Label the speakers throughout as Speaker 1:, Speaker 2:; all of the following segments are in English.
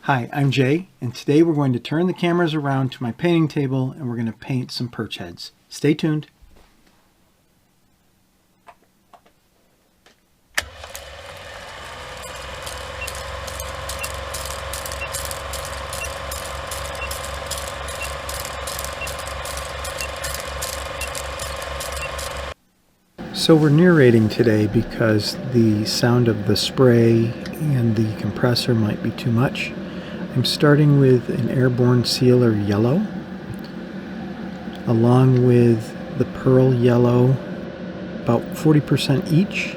Speaker 1: Hi, I'm Jay, and today we're going to turn the cameras around to my painting table and we're going to paint some perch heads. Stay tuned. So we're narrating today because the sound of the spray and the compressor might be too much. I'm starting with an airborne sealer yellow, along with the pearl yellow, about 40% each.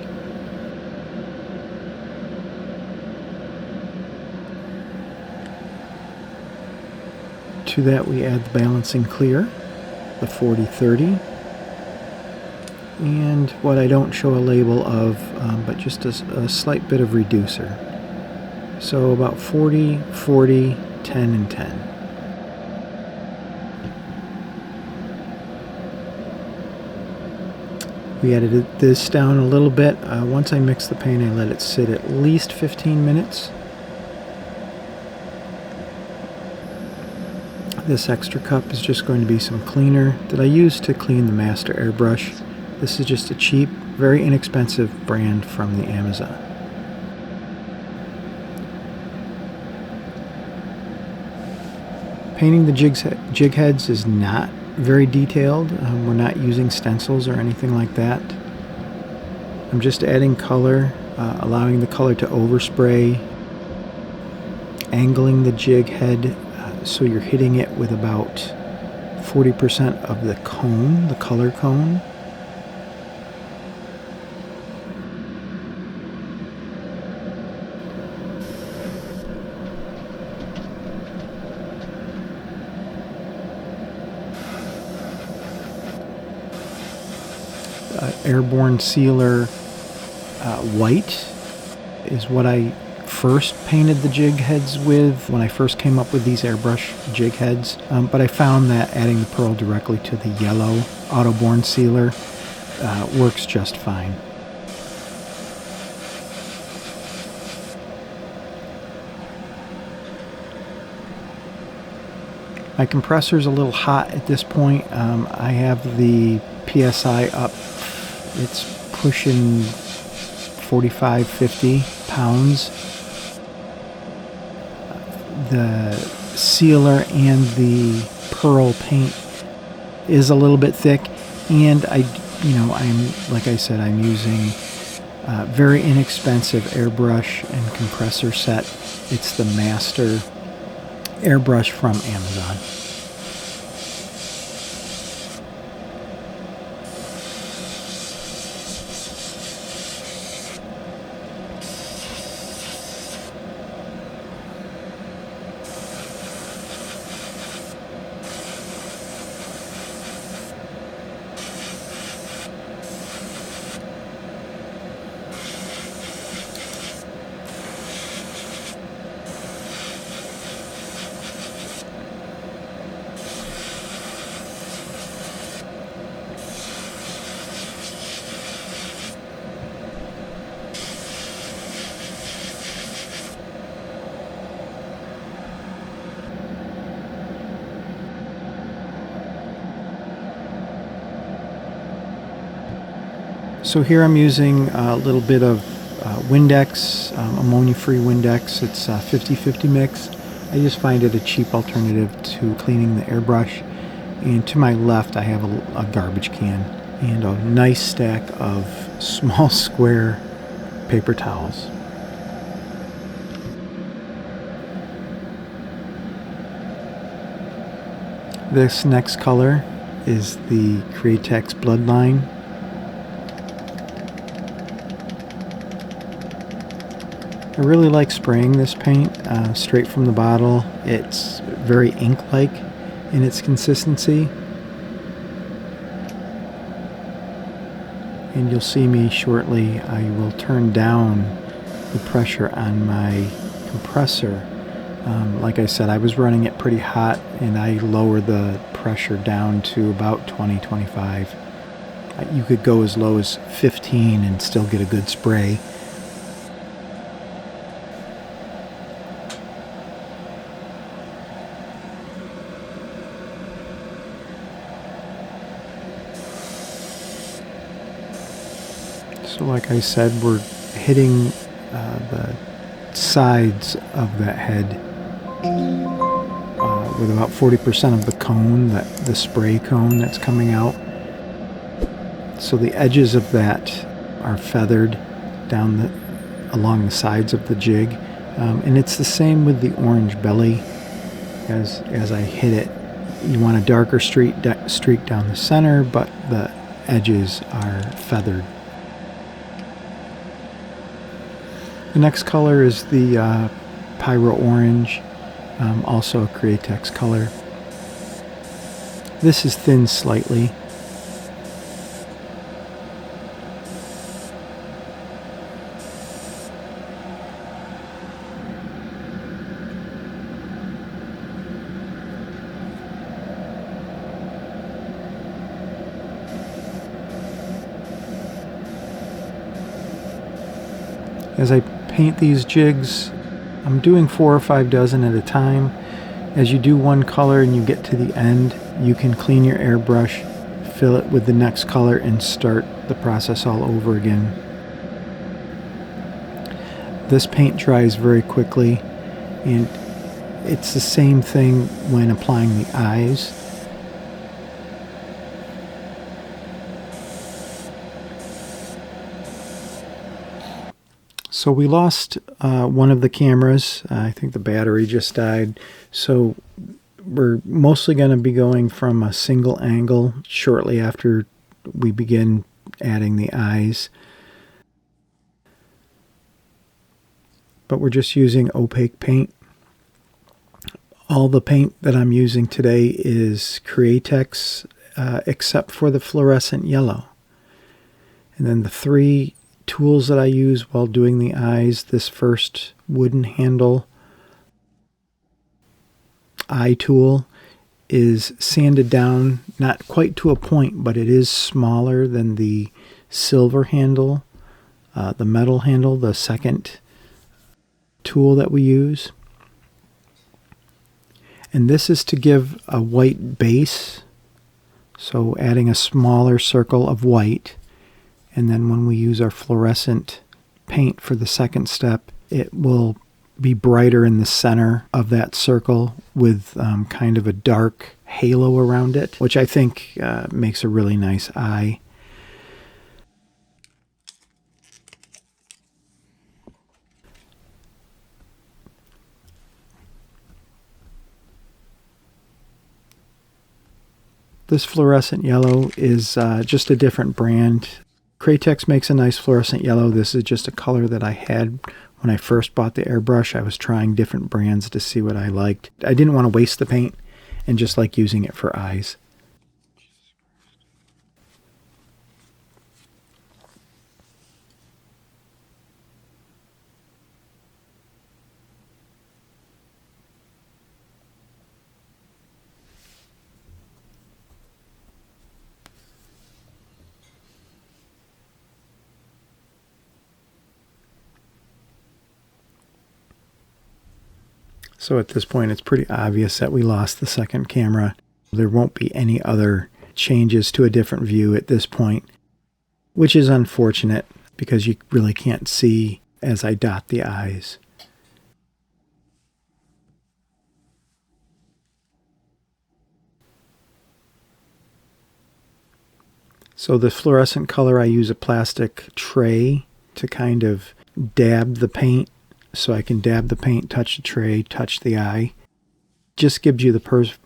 Speaker 1: To that we add the balancing clear, the 40-30. And what I don't show a label of, but just a slight bit of reducer. So about 40, 40, 10, and 10. We edited this down a little bit. Once I mix the paint, I let it sit at least 15 minutes. This extra cup is just going to be some cleaner that I use to clean the master airbrush. This is just a cheap, very inexpensive brand from the Amazon. Painting the jig heads is not very detailed. We're not using stencils or anything like that. I'm just adding color, allowing the color to overspray, angling the jig head so you're hitting it with about 40% of the cone, the color cone. Airborne sealer white is what I first painted the jig heads with when I first came up with these airbrush jig heads, but I found that adding the pearl directly to the yellow autoborne sealer works just fine. My compressor's a little hot at this point. I have the PSI up. It's pushing 45, 50 pounds. The sealer and the pearl paint is a little bit thick, and I'm like I said, I'm using very inexpensive airbrush and compressor set. It's the master airbrush from Amazon. So here I'm using a little bit of Windex, ammonia-free Windex. It's a 50-50 mix. I just find it a cheap alternative to cleaning the airbrush. And to my left I have a garbage can and a nice stack of small square paper towels. This next color is the Createx Bloodline. I really like spraying this paint straight from the bottle. It's very ink-like in its consistency. And you'll see me shortly, I will turn down the pressure on my compressor. Like I said, I was running it pretty hot, and I lowered the pressure down to about 20-25. You could go as low as 15 and still get a good spray. So like I said, we're hitting the sides of that head with about 40% of the cone, the spray cone that's coming out. So the edges of that are feathered down along the sides of the jig. And it's the same with the orange belly. As I hit it, you want a darker streak down the center, but the edges are feathered. The next color is the Pyro Orange, also a Createx color. This is thinned slightly. As I paint these jigs, I'm doing 4 or 5 dozen at a time. As you do one color and you get to the end, you can clean your airbrush, fill it with the next color, and start the process all over again. This paint dries very quickly, and it's the same thing when applying the eyes. So we lost one of the cameras. I think the battery just died. So we're mostly going to be going from a single angle shortly after we begin adding the eyes. But we're just using opaque paint. All the paint that I'm using today is Createx, except for the fluorescent yellow. And then the 3 tools that I use while doing the eyes, this first wooden handle eye tool is sanded down, not quite to a point, but it is smaller than the silver handle, the metal handle, the second tool that we use. And this is to give a white base, so adding a smaller circle of white. And then when we use our fluorescent paint for the second step, it will be brighter in the center of that circle with kind of a dark halo around it, which I think makes a really nice eye. This fluorescent yellow is just a different brand. Createx makes a nice fluorescent yellow. This is just a color that I had when I first bought the airbrush. I was trying different brands to see what I liked. I didn't want to waste the paint and just like using it for eyes. So at this point, it's pretty obvious that we lost the second camera. There won't be any other changes to a different view at this point, which is unfortunate because you really can't see as I dot the eyes. So the fluorescent color, I use a plastic tray to kind of dab the paint. So I can dab the paint, touch the tray, touch the eye. Just gives you the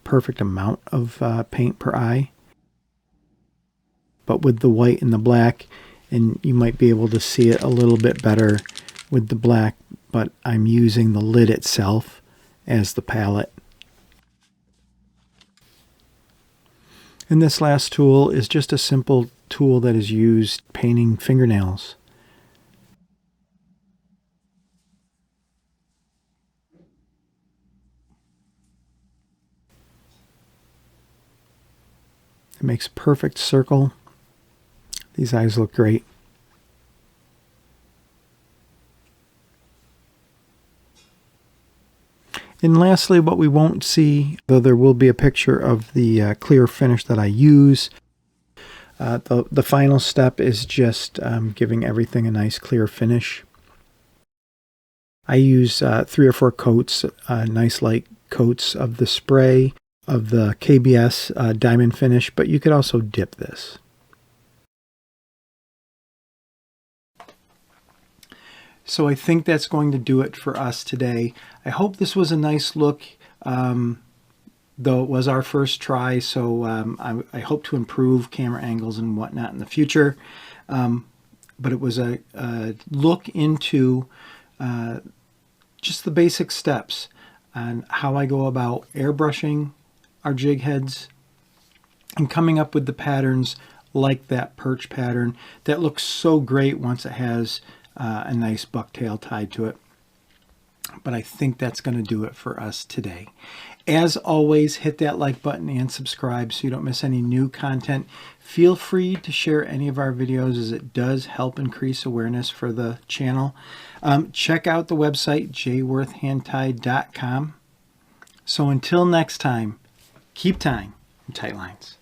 Speaker 1: perfect amount of paint per eye. But with the white and the black, and you might be able to see it a little bit better with the black, but I'm using the lid itself as the palette. And this last tool is just a simple tool that is used painting fingernails. It makes a perfect circle. These eyes look great. And lastly, what we won't see, though there will be a picture of the clear finish that I use, The final step is just giving everything a nice clear finish. I use 3 or 4 coats, nice light coats of the spray of the KBS diamond finish, but you could also dip this. So I think that's going to do it for us today. I hope this was a nice look, though it was our first try, so I hope to improve camera angles and whatnot in the future. But it was a look into just the basic steps on how I go about airbrushing our jig heads and coming up with the patterns like that perch pattern that looks so great once it has a nice bucktail tied to it. But I think that's going to do it for us today. As always, hit that like button and subscribe so you don't miss any new content. Feel free to share any of our videos, as it does help increase awareness for the channel. Check out the website, jworthhandtied.com. So until next time, keep tying in tight lines.